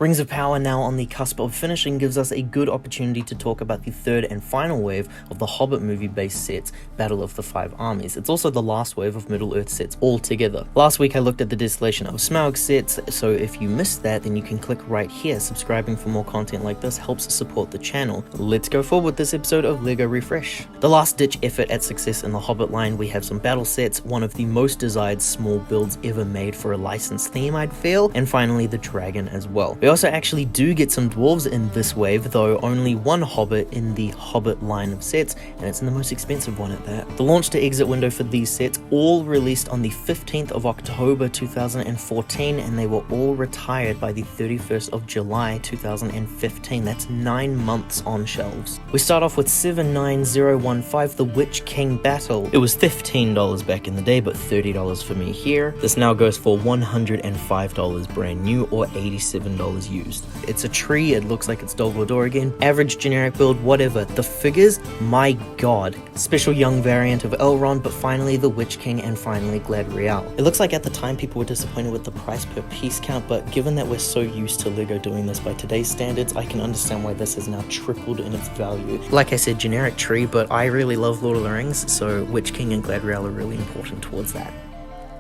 Rings of Power, now on the cusp of finishing, gives us a good opportunity to talk about the third and final wave of the Hobbit movie-based sets, Battle of the Five Armies. It's also the last wave of Middle-earth sets altogether. Last week I looked at the Desolation of Smaug sets, so if you missed that, then you can click right here. Subscribing for more content like this helps support the channel. Let's go forward with this episode of LEGO Refresh. The last-ditch effort at success in the Hobbit line, we have some battle sets, one of the most desired small builds ever made for a licensed theme, I'd feel, and finally the dragon as well. We also actually do get some dwarves in this wave, though only one hobbit in the Hobbit line of sets, and it's in the most expensive one at that. The launch to exit window for these sets all released on the 15th of October 2014, and they were all retired by the 31st of July 2015. That's 9 months on shelves. We start off with 79015, the Witch King Battle. It was $15 back in the day, but $30 for me here. This now goes for $105 brand new, or $87 used. It's a tree, it looks like it's Dol Guldur again. Average generic build, whatever. The figures, my god. Special young variant of Elrond, but finally the Witch King, and finally Gladriel. It looks like at the time people were disappointed with the price per piece count, but given that we're so used to LEGO doing this by today's standards, I can understand why this has now tripled in its value. Like I said, generic tree, but I really love Lord of the Rings, so Witch King and Gladriel are really important towards that.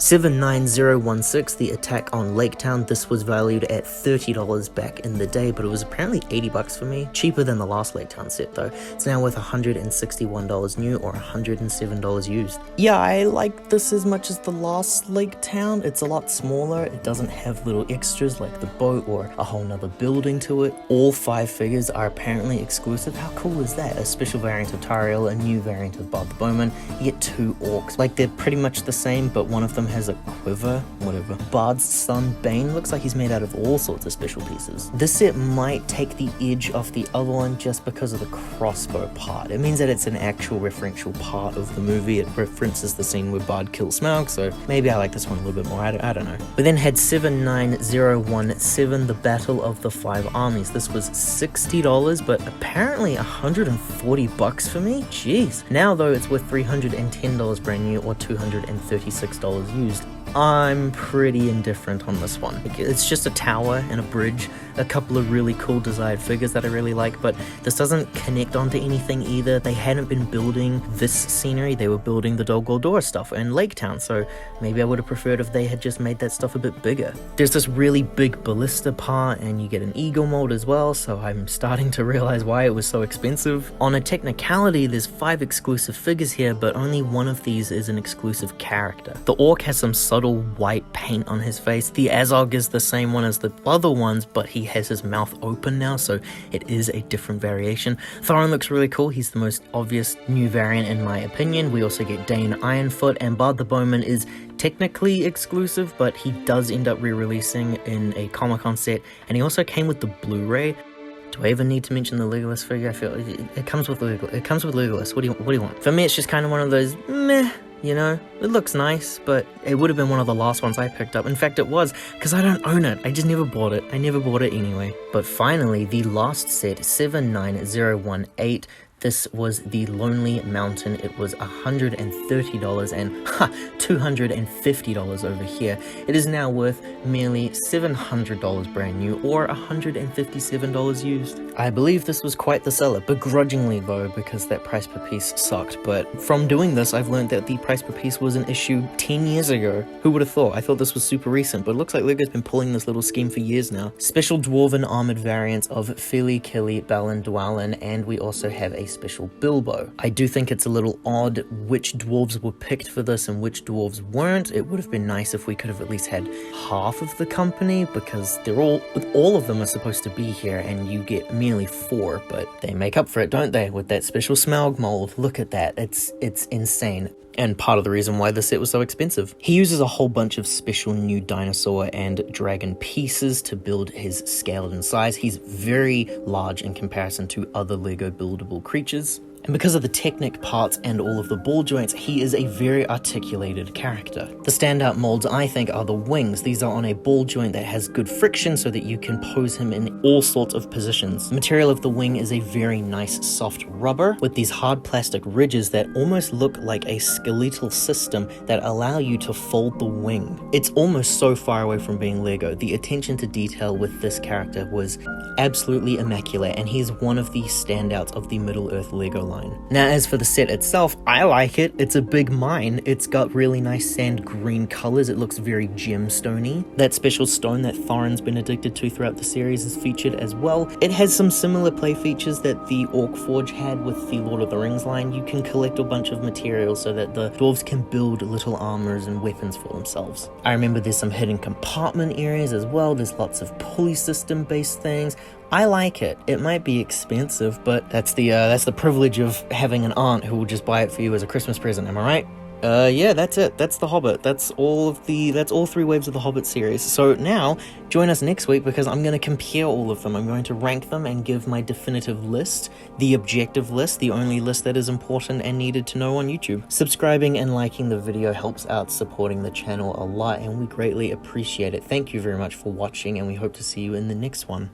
79016, the Attack on Lake Town. This was valued at $30 back in the day, but it was apparently $80 for me. Cheaper than the last Lake Town set though. It's now worth $161 new, or $107 used. Yeah, I like this as much as the last Lake Town. It's a lot smaller. It doesn't have little extras like the boat or a whole nother building to it. All 5 figures are apparently exclusive. How cool is that? A special variant of Tariel, a new variant of Bard the Bowman. You get 2 orcs. Like, they're pretty much the same, but one of them has a quiver, whatever. Bard's son Bane looks like he's made out of all sorts of special pieces. This set might take the edge off the other one just because of the crossbow part. It means that it's an actual referential part of the movie. It references the scene where Bard kills Smaug, so maybe I like this one a little bit more. I don't know. We then had 79017, the Battle of the Five Armies. This was $60, but apparently $140 for me? Jeez. Now though, it's worth $310 brand new, or $236 used. I'm pretty indifferent on this one. It's just a tower and a bridge, a couple of really cool desired figures that I really like, but this doesn't connect onto anything either. They hadn't been building this scenery, they were building the Dol Guldur stuff in Lake Town, so maybe I would have preferred if they had just made that stuff a bit bigger. There's this really big ballista part, and you get an eagle mold as well, so I'm starting to realize why it was so expensive. On a technicality, there's 5 exclusive figures here, but only one of these is an exclusive character. The orc has some subtle white paint on his face. The Azog is the same one as the other ones, but he has his mouth open now, so it is a different variation. Thorin looks really cool. He's the most obvious new variant in my opinion. We also get Dane Ironfoot, and Bard the Bowman is technically exclusive, but he does end up re-releasing in a Comic-Con set, and he also came with the Blu-ray. Do I even need to mention the Legolas figure? I feel it comes with Legolas. It comes with Legolas. What do you want? For me, it's just kind of one of those meh. You know, it looks nice, but it would have been one of the last ones I picked up. In fact, it was, because I don't own it. I just never bought it. I never bought it anyway. But finally, the last set, 79018. This was the Lonely Mountain. It was $130 and $250 over here. It is now worth merely $700 brand new, or $157 used. I believe this was quite the seller, begrudgingly though, because that price per piece sucked. But from doing this, I've learned that the price per piece was an issue 10 years ago. Who would have thought? I thought this was super recent, but it looks like LEGO's been pulling this little scheme for years now. Special dwarven armored variants of Fili, Kili, Balin, Dwalin, and we also have a special Bilbo. I do think it's a little odd which dwarves were picked for this and which dwarves weren't. It would have been nice if we could have at least had half of the company, because all of them are supposed to be here, and you get merely 4, but they make up for it, don't they, with that special Smaug mold. Look at that. It's insane. And part of the reason why the set was so expensive. He uses a whole bunch of special new dinosaur and dragon pieces to build his scale and size. He's very large in comparison to other LEGO buildable creatures. And because of the Technic parts and all of the ball joints, he is a very articulated character. The standout molds, I think, are the wings. These are on a ball joint that has good friction so that you can pose him in all sorts of positions. The material of the wing is a very nice soft rubber with these hard plastic ridges that almost look like a skeletal system that allow you to fold the wing. It's almost so far away from being Lego. The attention to detail with this character was absolutely immaculate, and he's one of the standouts of the Middle-earth Lego line. Now, as for the set itself, I like it. It's a big mine. It's got really nice sand green colors. It looks very gemstone-y. That special stone that Thorin's been addicted to throughout the series is featured as well. It has some similar play features that the Orc Forge had with the Lord of the Rings line. You can collect a bunch of materials so that the dwarves can build little armors and weapons for themselves. I remember there's some hidden compartment areas as well. There's lots of pulley system based things. I like it. It might be expensive, but that's the privilege of having an aunt who will just buy it for you as a Christmas present, am I right? Yeah, that's it. That's The Hobbit. That's all 3 waves of the Hobbit series. So now, join us next week because I'm going to compare all of them. I'm going to rank them and give my definitive list, the objective list, the only list that is important and needed to know on YouTube. Subscribing and liking the video helps out supporting the channel a lot, and we greatly appreciate it. Thank you very much for watching, and we hope to see you in the next one.